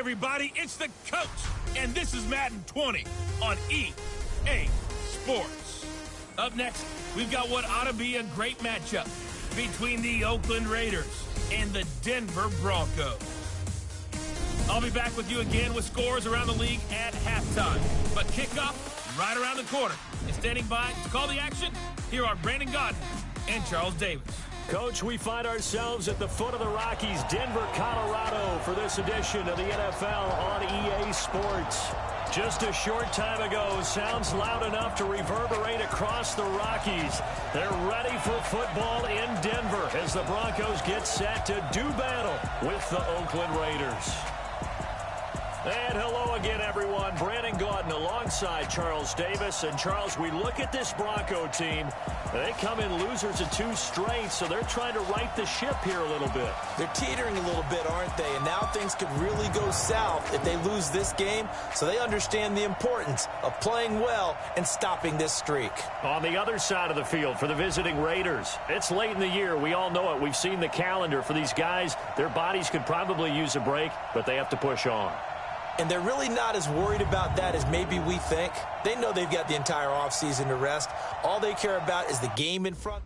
everybody, it's the coach, and this is Madden 20 on EA Sports. Up next, we've got what ought to be a great matchup between the Oakland Raiders and the Denver Broncos. I'll be back with you again with scores around the league at halftime. But kickoff right around the corner. And standing by to call the action, here are Brandon Godden and Charles Davis. Coach, we find ourselves at the foot of the Rockies, Denver, Colorado, for this edition of the NFL on EA Sports. Just a short time ago, sounds loud enough to reverberate across the Rockies. They're ready for football in Denver as the Broncos get set to do battle with the Oakland Raiders. And hello again, everyone. Brandon Gaudin alongside Charles Davis. And, Charles, we look at this Bronco team. They come in losers of 2 straight, so they're trying to right the ship here a little bit. They're teetering a little bit, aren't they? And now things could really go south if they lose this game. So they understand the importance of playing well and stopping this streak. On the other side of the field for the visiting Raiders, it's late in the year. We all know it. We've seen the calendar for these guys. Their bodies could probably use a break, but they have to push on. And they're really not as worried about that as maybe we think. They know they've got the entire offseason to rest. All they care about is the game in front.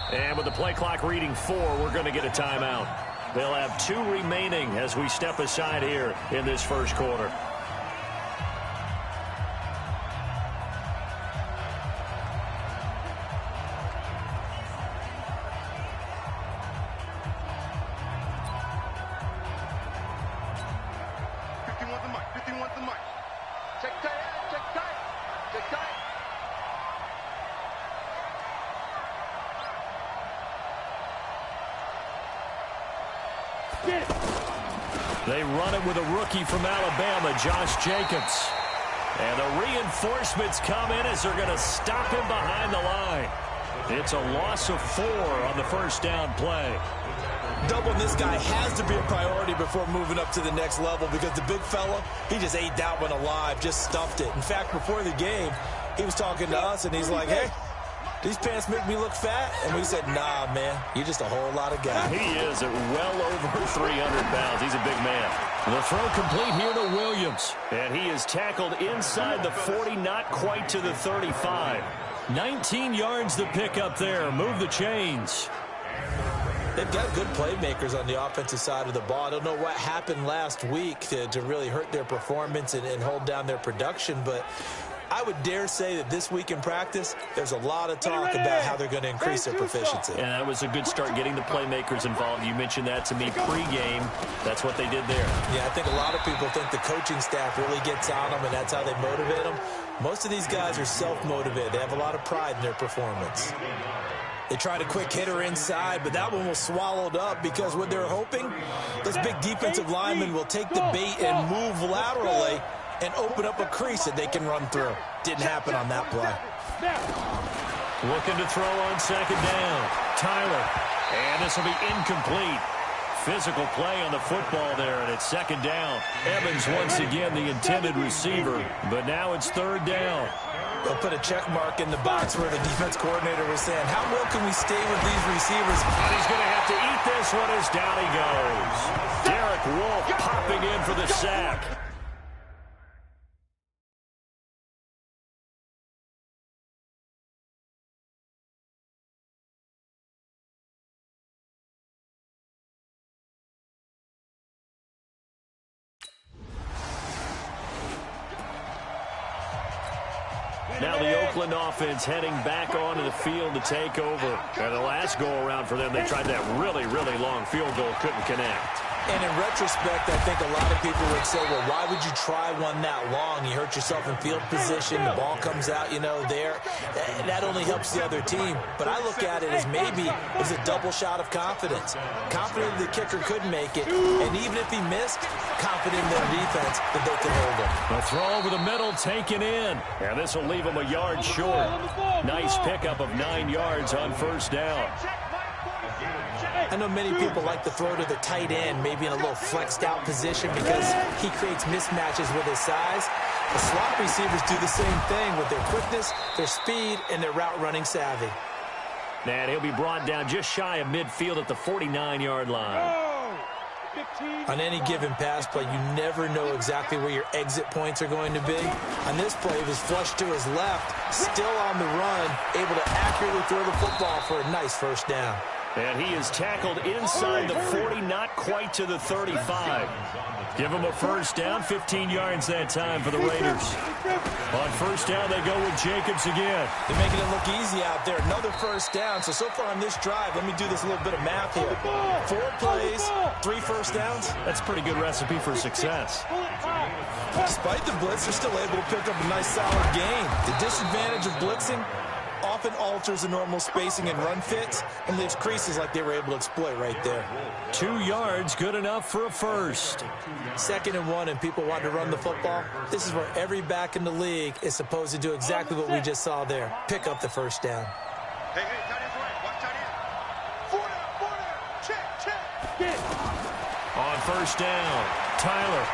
And with the play clock reading 4, we're going to get a timeout. They'll have 2 remaining as we step aside here in this first quarter. They run it with a rookie from Alabama, Josh Jacobs. And the reinforcements come in as they're going to stop him behind the line. It's a loss of 4 on the first down play. Doubling this guy has to be a priority before moving up to the next level because the big fella, he just ate that one alive, just stuffed it. In fact, before the game, he was talking to us, and he's like, hey, these pants make me look fat? And we said, nah, man, you're just a whole lot of guy. He is at well over 300 pounds. He's a big man. The throw complete here to Williams. And he is tackled inside the 40, not quite to the 35. 19 yards to pick up there. Move the chains. They've got good playmakers on the offensive side of the ball. I don't know what happened last week to really hurt their performance and hold down their production, but I would dare say that this week in practice, there's a lot of talk about how they're going to increase their proficiency. And that was a good start getting the playmakers involved. You mentioned that to me pregame. That's what they did there. Yeah, I think a lot of people think the coaching staff really gets on them, and that's how they motivate them. Most of these guys are self-motivated. They have a lot of pride in their performance. They tried a quick hitter inside, but that one was swallowed up because what they're hoping, those big defensive linemen will take the bait and move laterally and open up a crease that they can run through. Didn't happen on that play. Looking to throw on second down. Tyler. And this will be incomplete. Physical play on the football there, and it's second down. Evans once again the intended receiver, but now it's third down. They'll put a check mark in the box where the defense coordinator was saying, how well can we stay with these receivers? And he's going to have to eat this one as down he goes. Derek Wolfe popping in for the sack. Now the Oakland offense heading back onto the field to take over. And the last go-around for them, they tried that really, really long field goal, couldn't connect. And in retrospect, I think a lot of people would say, well, why would you try one that long? You hurt yourself in field position. The ball comes out, there. That only helps the other team. But I look at it as maybe it was a double shot of confidence. Confident the kicker could make it. And even if he missed, confident in their defense that they could hold him. A throw over the middle taken in. And this will leave him a yard short. Nice pickup of 9 yards on first down. I know many people like to throw to the tight end, maybe in a little flexed out position because he creates mismatches with his size. The slot receivers do the same thing with their quickness, their speed, and their route running savvy. And he'll be brought down just shy of midfield at the 49-yard line. On any given pass play, you never know exactly where your exit points are going to be. On this play, he was flushed to his left, still on the run, able to accurately throw the football for a nice first down. And he is tackled inside the 40, not quite to the 35. Give him a first down, 15 yards that time for the Raiders. On first down, they go with Jacobs again. They're making it look easy out there. Another first down. So far on this drive, let me do this little bit of math here. 4 plays, 3 first downs. That's a pretty good recipe for success. Despite the blitz, they're still able to pick up a nice solid gain. The disadvantage of blitzing often alters the normal spacing and run fits and leaves creases like they were able to exploit right there. 2 yards, good enough for a first. 2nd and 1, and people want to run the football. This is where every back in the league is supposed to do exactly what we just saw there. Pick up the first down. Hey, tight end's right. Watch tight end. 4 down. Check. On first down, Tyler.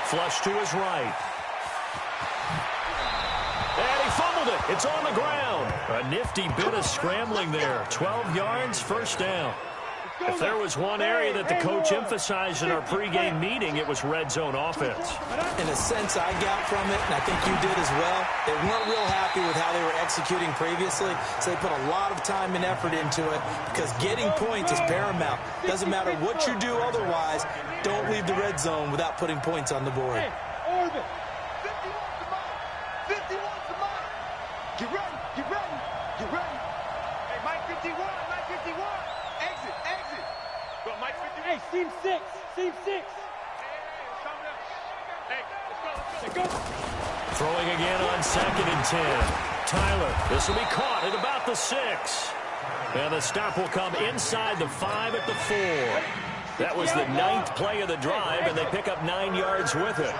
Flush to his right. And he fumbled it. It's on the ground. A nifty bit of scrambling there. 12 yards, first down. If there was one area that the coach emphasized in our pregame meeting, it was red zone offense. In a sense, I got from it, and I think you did as well. They weren't real happy with how they were executing previously, so they put a lot of time and effort into it because getting points is paramount. Doesn't matter what you do otherwise, don't leave the red zone without putting points on the board. Get ready, get ready, get ready. Hey, Mike 51, Mike 51. Exit, exit. Go, Mike 51. Hey, seam 6, seam 6. Hey, something else. Hey, let's go. Throwing again on 2nd and 10. Tyler, this will be caught at about the 6. And the stop will come inside the 5 at the 4. That was the 9th play of the drive, and they pick up 9 yards with it.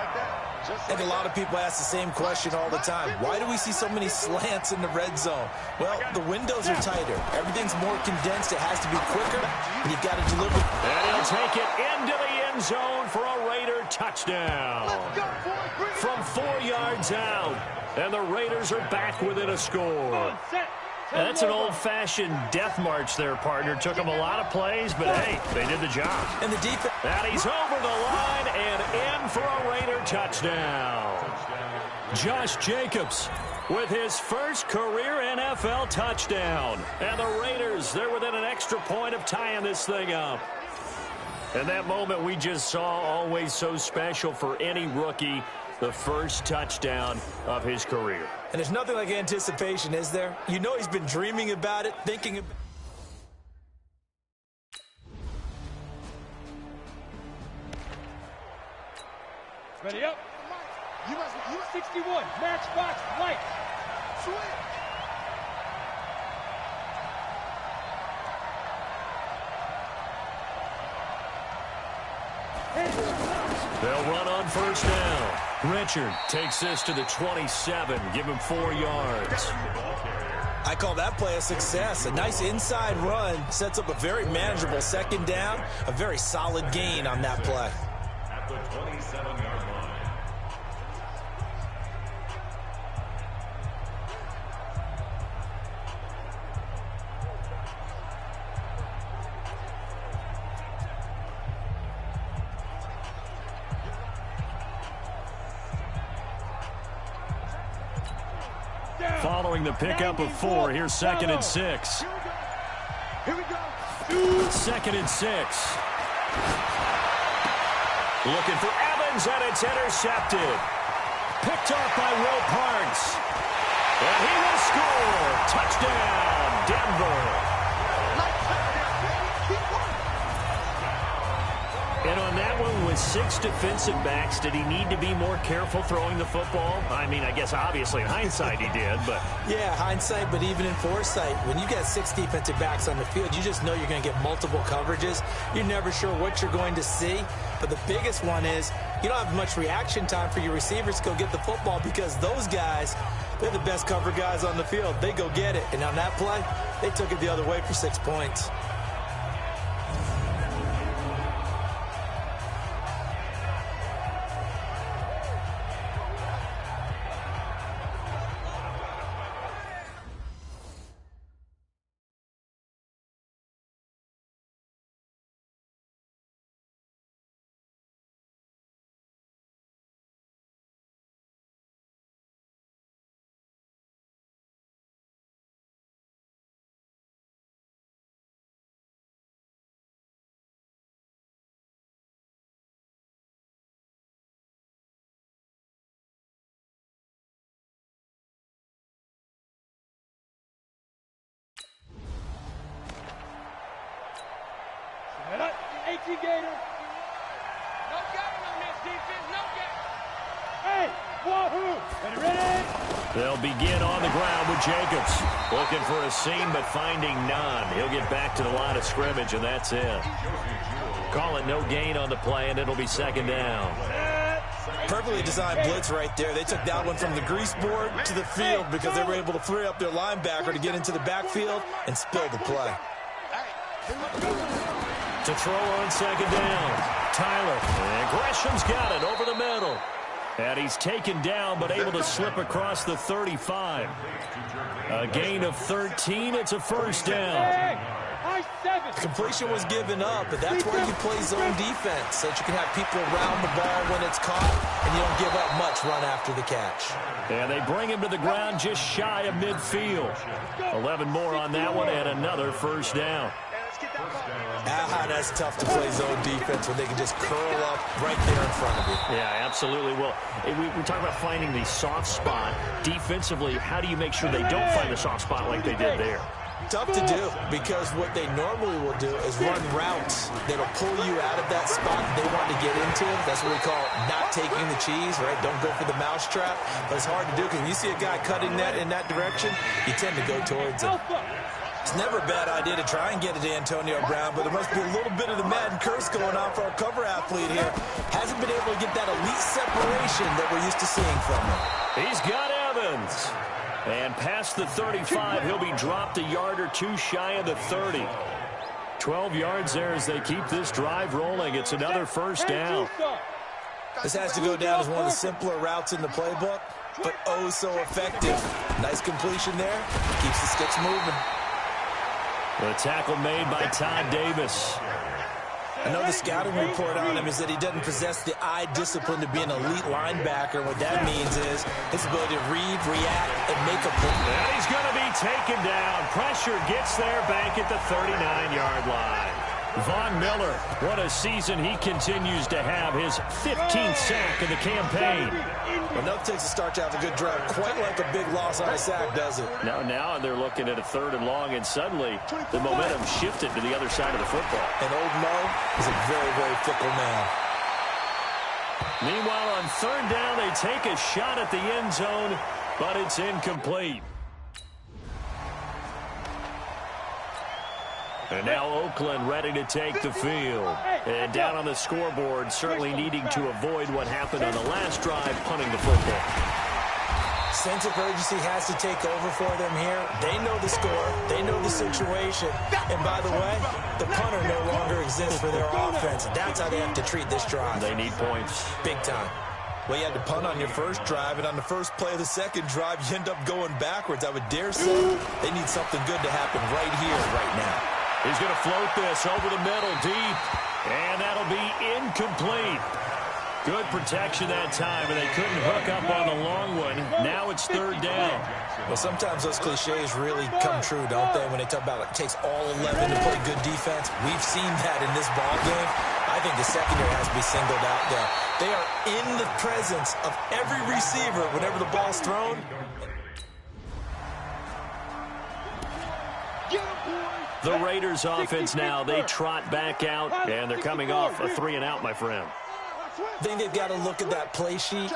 I think a lot of people ask the same question all the time. Why do we see so many slants in the red zone? Well, the windows are tighter. Everything's more condensed. It has to be quicker, and you've got to deliver. And he'll take it into the end zone for a Raider touchdown. From 4 yards out, and the Raiders are back within a score. That's an old-fashioned death march there, partner. Took them a lot of plays, but, hey, they did the job. And the defense. And he's over the line and in for a Raider touchdown. Josh Jacobs with his first career NFL touchdown. And the Raiders, they're within an extra point of tying this thing up. And that moment we just saw, always so special for any rookie, the first touchdown of his career. And there's nothing like anticipation, is there? You know he's been dreaming about it, thinking about it. Ready up. You 61, matchbox, light. Swing. They'll run on first down. Richard takes this to the 27. Give him 4 yards. I call that play a success. A nice inside run sets up a very manageable 2nd down. A very solid gain on that play. At the 27-yard line. Following the pickup of 4, here's 2nd and 6. Here we go. 2nd and 6. Looking for Evans, and it's intercepted. Picked off by Will Parks. And he will score. Touchdown, Denver. And on 6 defensive backs, did he need to be more careful throwing the football? I mean, I guess obviously in hindsight he did, but... Yeah, hindsight, but even in foresight, when you got 6 defensive backs on the field, you just know you're going to get multiple coverages. You're never sure what you're going to see. But the biggest one is you don't have much reaction time for your receivers to go get the football because those guys, they're the best cover guys on the field. They go get it. And on that play, they took it the other way for 6 points. Gator. No gator on this defense, no gator. Hey, wahoo! Ready? They'll begin on the ground with Jacobs. Looking for a seam, but finding none. He'll get back to the line of scrimmage, and that's it. Call it no gain on the play, and it'll be 2nd down. Perfectly designed blitz right there. They took that one from the grease board to the field because they were able to free up their linebacker to get into the backfield and spill the play. To throw on 2nd down, Tyler. And Gresham's got it over the middle. And he's taken down, but able to slip across the 35. A gain of 13. It's a 1st down. Completion was given up, but that's where you play zone defense, so that you can have people around the ball when it's caught, and you don't give up much run after the catch. And they bring him to the ground just shy of midfield. 11 more on that one, and another 1st down. That's tough to play zone defense when they can just curl up right there in front of you. Yeah, absolutely. Well, we talk about finding the soft spot. Defensively, how do you make sure they don't find the soft spot like they did there? Tough to do because what they normally will do is run routes that'll pull you out of that spot they want to get into. That's what we call not taking the cheese, right? Don't go for the mousetrap. But it's hard to do because when you see a guy cutting that in that direction, you tend to go towards him. It's never a bad idea to try and get it to Antonio Brown, but there must be a little bit of the Madden curse going on for our cover athlete here. Hasn't been able to get that elite separation that we're used to seeing from him. He's got Evans. And past the 35, he'll be dropped a yard or two shy of the 30. 12 yards there as they keep this drive rolling. It's another 1st down. This has to go down as one of the simpler routes in the playbook, but oh so effective. Nice completion there. Keeps the sticks moving. The tackle made by Todd Davis. I know the scouting report on him is that he doesn't possess the eye discipline to be an elite linebacker. What that means is his ability to read, react, and make a play. And he's going to be taken down. Pressure gets there back at the 39-yard line. Von Miller, what a season he continues to have. His 15th sack of the campaign. Well, nothing takes a start to have a good drive. Quite like a big loss on a sack, does it? Now they're looking at a 3rd and long, and suddenly the momentum shifted to the other side of the football. And old Mo is a very, very fickle man. Meanwhile, on 3rd down, they take a shot at the end zone, but it's incomplete. And now Oakland ready to take the field. And down on the scoreboard, certainly needing to avoid what happened on the last drive, punting the football. Sense of urgency has to take over for them here. They know the score. They know the situation. And by the way, the punter no longer exists for their offense. That's how they have to treat this drive. They need points. Big time. Well, you had to punt on your first drive, and on the first play of the second drive, you end up going backwards. I would dare say they need something good to happen right here, right now. He's going to float this over the middle deep, and that'll be incomplete. Good protection that time, and they couldn't hook up on the long one. Now it's 3rd down. Well, sometimes those cliches really come true, don't they, when they talk about it takes all 11 to play good defense. We've seen that in this ball game. I think the secondary has to be singled out there. They are in the presence of every receiver whenever the ball's thrown. The Raiders offense now, they trot back out, and they're coming off a 3-and-out, my friend. I think they've got to look at that play sheet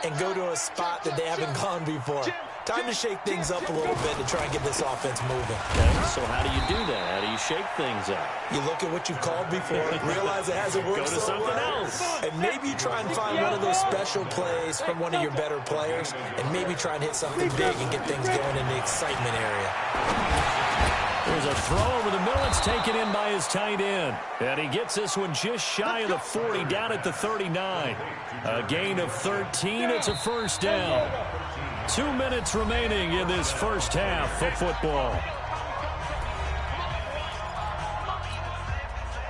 and go to a spot that they haven't gone before. Time to shake things up a little bit to try and get this offense moving. Okay, so how do you do that? How do you shake things up? You look at what you've called before, realize it hasn't worked Go to something else. And maybe you try and find one of those special plays from one of your better players, and maybe try and hit something big and get things going in the excitement area. There's a throw over the middle. It's taken in by his tight end. And he gets this one just shy of the 40, down at the 39. A gain of 13. It's a first down. 2 minutes remaining in this first half of football.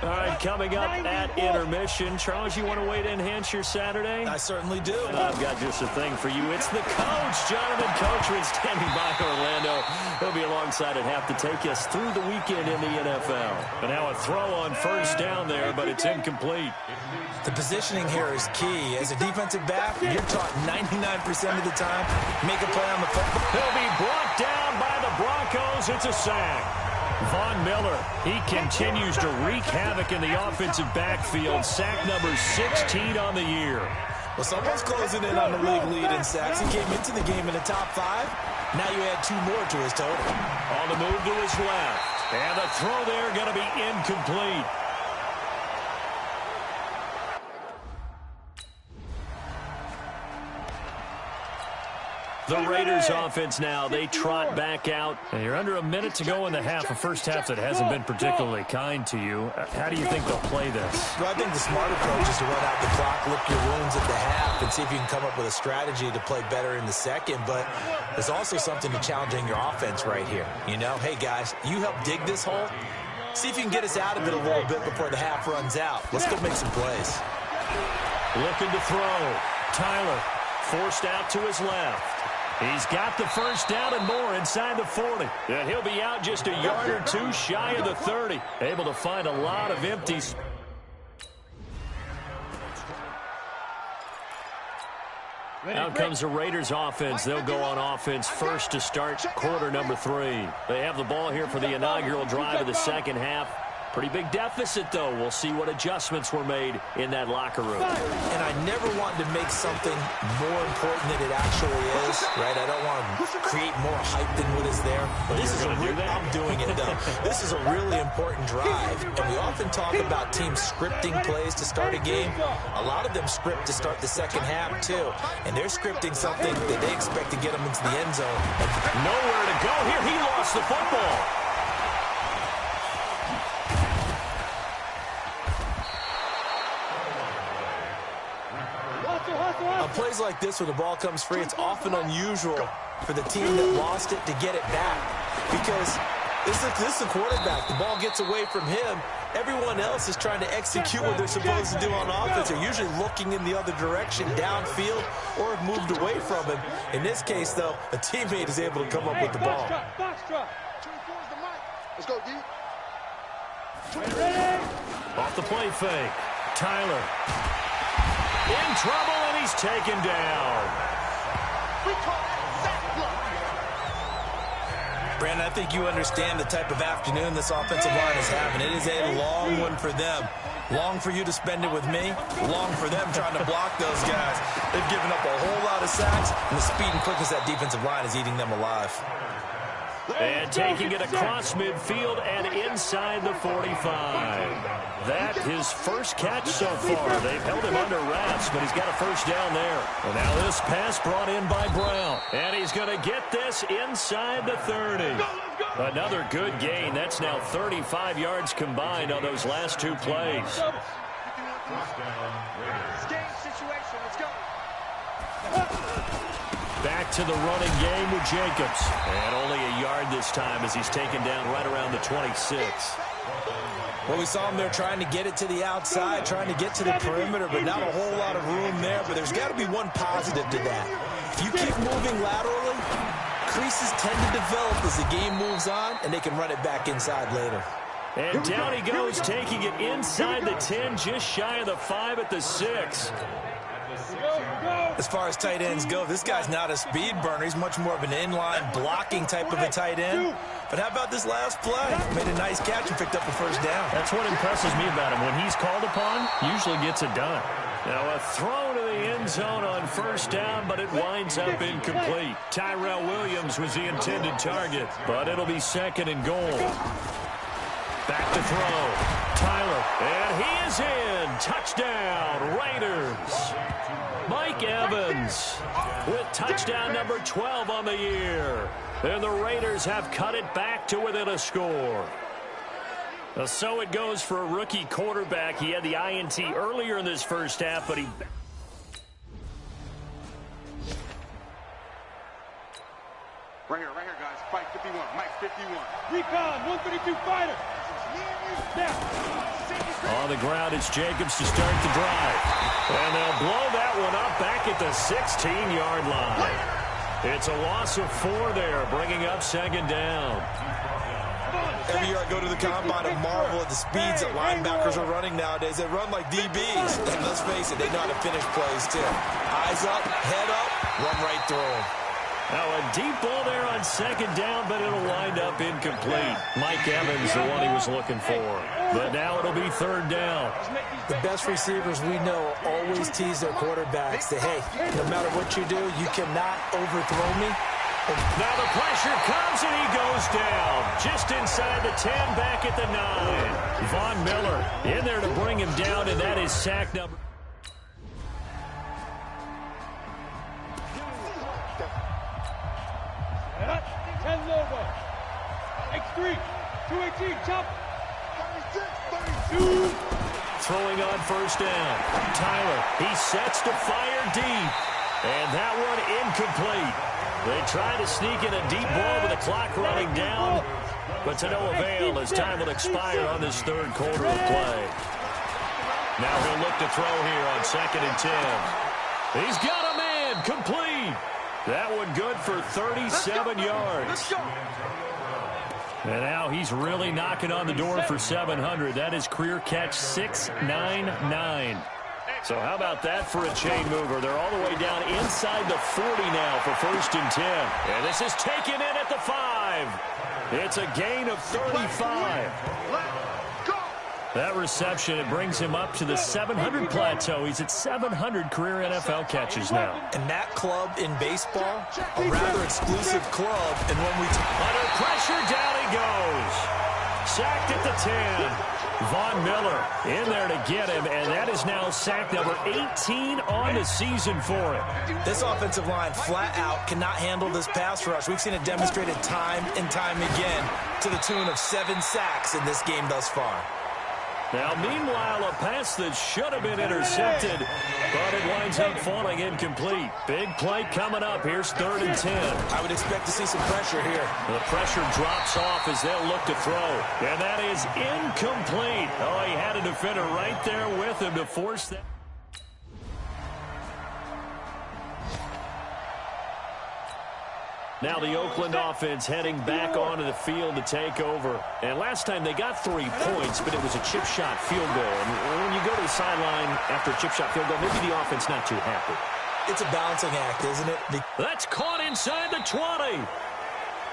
All right, coming up at intermission. Charles, you want to wait to enhance your Saturday? I certainly do. I've got just a thing for you. It's the coach, Jonathan Coachman, standing by Orlando. He'll be alongside at half to take us through the weekend in the NFL. But now a throw on first down there, but it's incomplete. The positioning here is key. As a defensive back, you're taught 99% of the time, make a play on the football. He'll be brought down by the Broncos. It's a sack. Von Miller, he continues to wreak havoc in the offensive backfield. Sack number 16 on the year. Well, someone's closing in on the league lead in sacks. He came into the game in the top 5. Now you add 2 more to his total. On the move to his left. And the throw there going to be incomplete. The Raiders offense now, they trot back out. And you're under a minute to go in the half, a first half that hasn't been particularly kind to you. How do you think they'll play this? Well, I think the smart approach is to run out the clock, lick your wounds at the half, and see if you can come up with a strategy to play better in the second. But there's also something to challenging your offense right here. You know, hey, guys, you help dig this hole. See if you can get us out of it a little bit before the half runs out. Let's go make some plays. Looking to throw. Tyler forced out to his left. He's got the first down and more inside the 40. And he'll be out just a yard or 2 shy of the 30. Able to find a lot of empties. Out comes the Raiders offense. They'll go on offense first to start quarter number 3. They have the ball here for the inaugural drive of the second half. Pretty big deficit, though. We'll see what adjustments were made in that locker room. And I never want to make something more important than it actually is, right? I don't want to create more hype than what is there. But this is I'm doing it, though. This is a really important drive, and we often talk about teams scripting plays to start a game. A lot of them script to start the second half, too. And they're scripting something that they expect to get them into the end zone. Nowhere to go here. He lost the football. On plays like this where the ball comes free, it's often unusual for the team that lost it to get it back. Because this is a quarterback. The ball gets away from him. Everyone else is trying to execute what they're supposed to do on offense. They're usually looking in the other direction, downfield, or have moved away from him. In this case, though, a teammate is able to come up with the ball. Let's go, D. Off the play fake. Tyler. In trouble, and he's taken down. We call that sack block. Brandon, I think you understand the type of afternoon this offensive line is having. It is a long one for them. Long for you to spend it with me. Long for them trying to block those guys. They've given up a whole lot of sacks, and the speed and quickness of that defensive line is eating them alive. And taking it across midfield and inside the 45. That his first catch so far. They've held him under wraps, but he's got a first down there. And now this pass brought in by Brown. And he's going to get this inside the 30. Another good gain. That's now 35 yards combined on those last 2 plays. Game situation. Let's go. Back to the running game with Jacobs. And only a yard this time as he's taken down right around the 26. Well, we saw him there trying to get it to the outside, trying to get to the perimeter, but not a whole lot of room there. But there's got to be one positive to that. If you keep moving laterally, creases tend to develop as the game moves on, and they can run it back inside later. And down he goes, taking it inside the 10, just shy of the 5 at the 6. As far as tight ends go, this guy's not a speed burner. He's much more of an inline blocking type of a tight end. But how about this last play? Made a nice catch and picked up a first down. That's what impresses me about him. When he's called upon, usually gets it done. Now a throw to the end zone on first down, but it winds up incomplete. Tyrell Williams was the intended target, but it'll be second and goal. Back to throw. Tyler, and he is in. Touchdown, Raiders. Mike Evans with touchdown number 12 on the year. And the Raiders have cut it back to within a score. So it goes for a rookie quarterback. He had the INT earlier in this first half, but he... Right here, guys. Fight 51. Mike 51. Recon, 132 fighter. On the ground, it's Jacobs to start the drive. And they'll blow that one up back at the 16-yard line. It's a loss of 4 there, bringing up second down. Every year I go to the combine and marvel at the speeds that linebackers are running nowadays. They run like DBs. And let's face it, they know how to finish plays too. Eyes up, head up, run right through them. Now a deep ball there on second down, but it'll wind up incomplete. Mike Evans, the one he was looking for. But now it'll be third down. The best receivers we know always tease their quarterbacks that, hey, no matter what you do, you cannot overthrow me. Now the pressure comes and he goes down. Just inside the 10, back at the 9. Von Miller in there to bring him down, and that is sack number... X3, 218, chop. 32. Throwing on first down. Tyler, he sets to fire deep. And that one incomplete. They try to sneak in a deep ball with the clock running down, but to no avail as time will expire on this third quarter of play. Now he'll look to throw here on second and 10. He's got a man, complete. That one good for 37 yards. Let's go. And now he's really knocking on the door for 700. That is career catch 699. So how about that for a chain mover? They're all the way down inside the 40 now for first and 10. And this is taken in at the 5. It's a gain of 35. That reception, it brings him up to the 700 plateau. He's at 700 career NFL catches now. And that club in baseball, a rather exclusive club. And when we... Under pressure, down he goes. Sacked at the 10. Von Miller in there to get him, and that is now sack number 18 on the season for him. This offensive line flat out cannot handle this pass rush. We've seen it demonstrated time and time again to the tune of 7 sacks in this game thus far. Now, meanwhile, a pass that should have been intercepted, but it winds up falling incomplete. Big play coming up. Here's third and 10. I would expect to see some pressure here. The pressure drops off as they'll look to throw. And that is incomplete. Oh, he had a defender right there with him to force that. Now the Oakland offense heading back onto the field to take over. And last time they got 3 points, but it was a chip shot field goal. And when you go to the sideline after a chip shot field goal, maybe the offense not too happy. It's a balancing act, isn't it? That's caught inside the 20.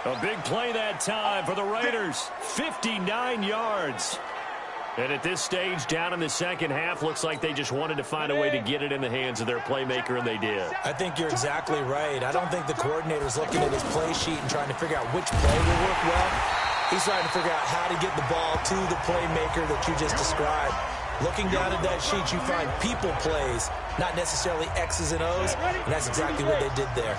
A big play that time for the Raiders. 59 yards. And at this stage, down in the second half, looks like they just wanted to find a way to get it in the hands of their playmaker, and they did. I think you're exactly right. I don't think the coordinator's looking at his play sheet and trying to figure out which play will work well. He's trying to figure out how to get the ball to the playmaker that you just described. Looking down at that sheet, you find people plays, not necessarily X's and O's, and that's exactly what they did there.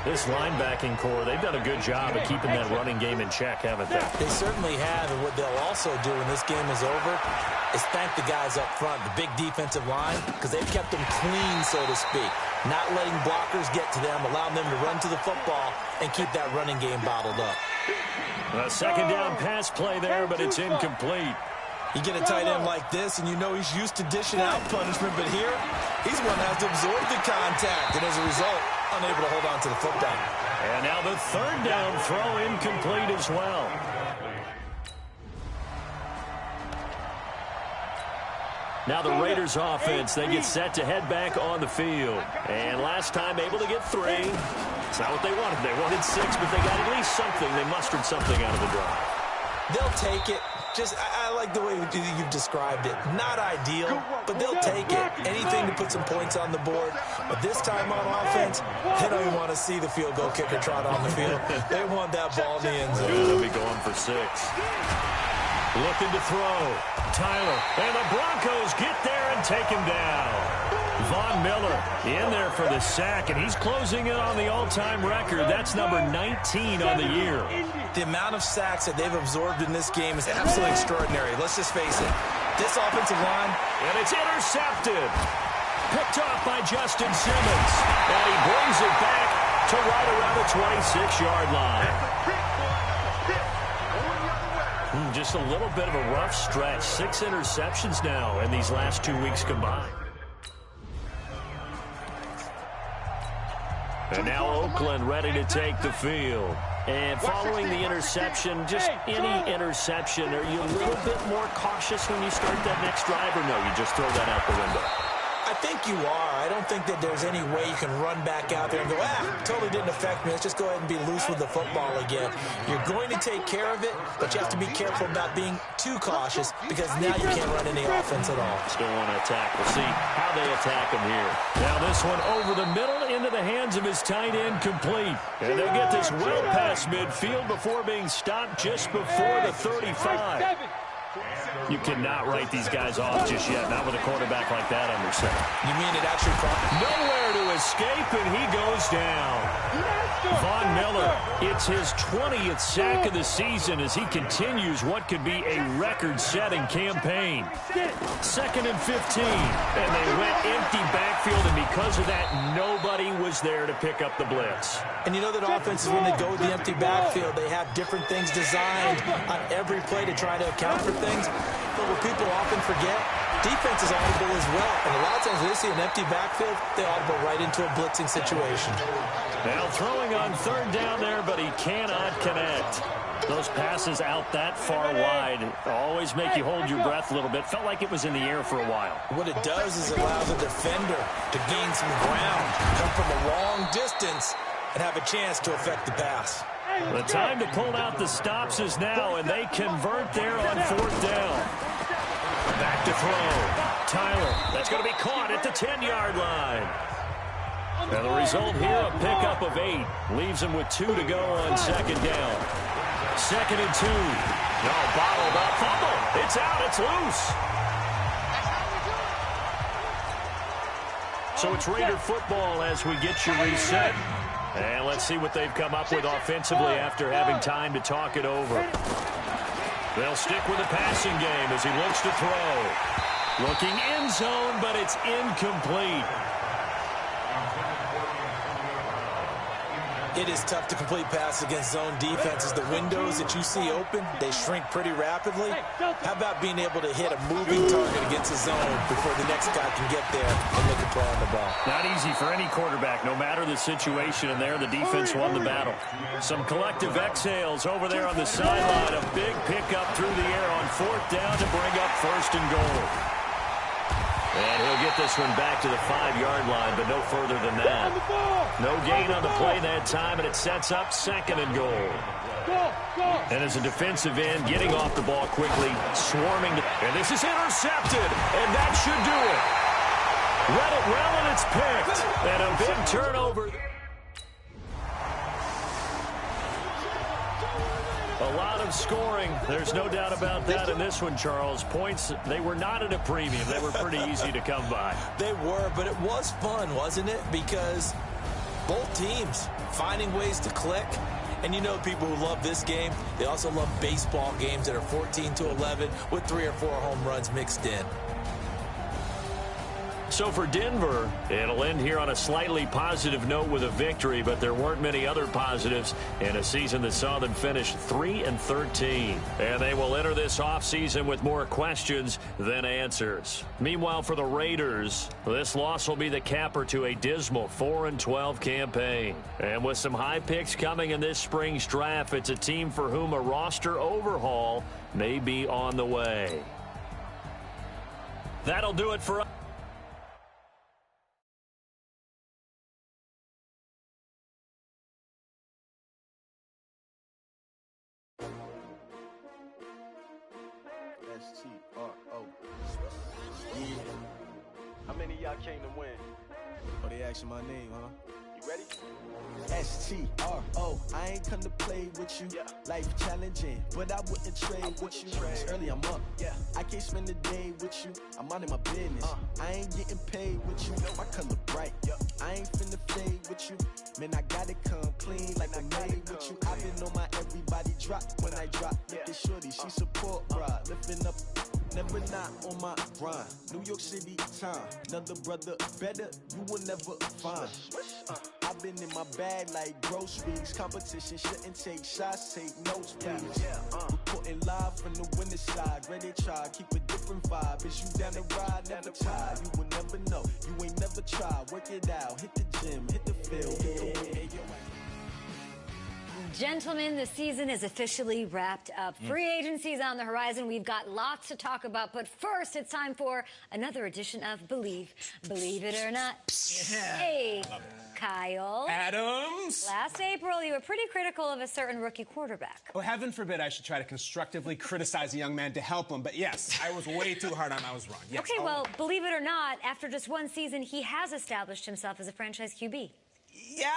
This linebacking core, they've done a good job of keeping that running game in check, haven't they? They certainly have, and what they'll also do when this game is over is thank the guys up front, the big defensive line, because they've kept them clean, so to speak. Not letting blockers get to them, allowing them to run to the football and keep that running game bottled up. A second down pass play there, but it's incomplete. You get a tight end like this, and you know he's used to dishing out punishment, but here, he's one that has to absorb the contact, and as a result, unable to hold on to the football. And now the third down throw incomplete as well. Now the Raiders offense, they get set to head back on the field. And last time able to get 3. It's not what they wanted. They wanted 6, but they got at least something. They mustered something out of the drive. They'll take it. I like the way you've described it. Not ideal, but they'll take it. Anything to put some points on the board. But this time on offense, they don't even want to see the field goal kicker trot on the field. They want that ball in the end zone. They'll be going for 6. Looking to throw. Tyler. And the Broncos get there and take him down. Von Miller in there for the sack, and he's closing in on the all-time record. That's number 19 on the year. The amount of sacks that they've absorbed in this game is absolutely extraordinary. Let's just face it. This offensive line. And it's intercepted. Picked off by Justin Simmons. And he brings it back to right around the 26-yard line. Just a little bit of a rough stretch. 6 interceptions now in these last 2 weeks combined. And now Oakland ready to take the field. And following the interception, just any interception, are you a little bit more cautious when you start that next drive, or no, you just throw that out the window? I think you are. I don't think that there's any way you can run back out there and go, totally didn't affect me. Let's just go ahead and be loose with the football again. You're going to take care of it, but you have to be careful about being too cautious because now you can't run any offense at all. Still want to attack. We'll see how they attack him here. Now this one over the middle into the hands of his tight end, complete. And they get this well past midfield before being stopped just before the 35. You cannot write these guys off just yet, not with a quarterback like that under center. You mean it actually nowhere to escape, and he goes down. Von Miller, it's his 20th sack of the season as he continues what could be a record-setting campaign. 2nd and 15, and they went empty backfield, and because of that, nobody was there to pick up the blitz. And you know that offenses, when they go with the empty backfield, they have different things designed on every play to try to account for things. But what people often forget, defense is audible as well. And a lot of times when they see an empty backfield, they audible right into a blitzing situation. Now throwing on 3rd down there, but he cannot connect. Those passes out that far wide always make you hold your breath a little bit. Felt like it was in the air for a while. What it does is it allows a defender to gain some ground, come from a long distance, and have a chance to affect the pass. The time to pull out the stops is now, and they convert there on 4th down. Back to throw. Tyler, that's going to be caught at the 10-yard line. And the result here, a pickup of 8. Leaves him with 2 to go on 2nd down. 2nd and 2. No, bottled up. Fumble. It's out. It's loose. So it's Raider football as we get you reset. And let's see what they've come up with offensively after having time to talk it over. They'll stick with the passing game as he looks to throw. Looking end zone, but it's incomplete. It is tough to complete passes against zone defenses. The windows that you see open, they shrink pretty rapidly. How about being able to hit a moving target against a zone before the next guy can get there and make a play on the ball? Not easy for any quarterback, no matter the situation, and there the defense won the battle. Some collective exhales over there on the sideline. A big pickup through the air on 4th down to bring up 1st and goal. And he'll get this one back to the 5-yard line, but no further than that. No gain on the play that time, and it sets up 2nd and goal. And as a defensive end, getting off the ball quickly, swarming. And this is intercepted, and that should do it. Read it well, and it's picked. And a big turnover. A lot of scoring. There's no doubt about that in this one, Charles. Points, they were not at a premium. They were pretty easy to come by. They were, but it was fun, wasn't it? Because both teams finding ways to click. And you know people who love this game, they also love baseball games that are 14-11 with 3 or 4 home runs mixed in. So for Denver, it'll end here on a slightly positive note with a victory, but there weren't many other positives in a season that saw them finish 3-13. And they will enter this offseason with more questions than answers. Meanwhile, for the Raiders, this loss will be the capper to a dismal 4-12 campaign. And with some high picks coming in this spring's draft, it's a team for whom a roster overhaul may be on the way. That'll do it for us. S-T-R-O. Yeah. How many of y'all came to win? Oh, they asking my name, huh? You ready? S-T-R-O. I ain't come to play with you. Yeah. Life challenging, but I wouldn't trade with you. It's early, I'm up. Yeah. I can't spend the day with you. I'm minding my business. I ain't getting paid with you. My color bright. I ain't finna fade with you. Man, I got it come clean like I'm made with you. I've been on my everybody drop when I drop. Look at shorty, she support ride. Lifting up, never not on my grind. New York City time. Another brother better, you will never find. I've been in my bag like groceries. Competition shouldn't take shots, take notes, please. Reporting live from the winning side. Ready to try, keep a different vibe. Is you down the ride, never tired. You will never know, you ain't never tried. Work it out, hit the gym, hit the field, hit the win. Gentlemen, the season is officially wrapped up. Free agency is on the horizon. We've got lots to talk about. But first, it's time for another edition of Believe It or Not. Yeah. Hey, Kyle. Adams. Last April, you were pretty critical of a certain rookie quarterback. Oh, heaven forbid I should try to constructively criticize a young man to help him. But yes, I was way too hard on him. I was wrong. Yes. Okay, well, believe it or not, after just one season, he has established himself as a franchise QB. Yeah.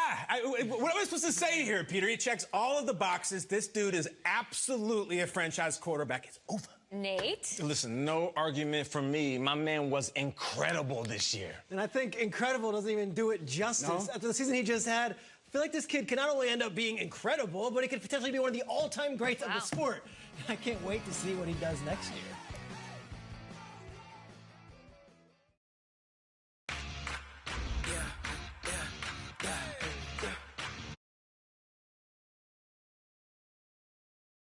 What am I supposed to say here, Peter? He checks all of the boxes. This dude is absolutely a franchise quarterback. It's over. Nate? Listen, no argument from me. My man was incredible this year. And I think incredible doesn't even do it justice. No? After the season he just had, I feel like this kid can not only end up being incredible, but he could potentially be one of the all-time greats of the sport. I can't wait to see what he does next year.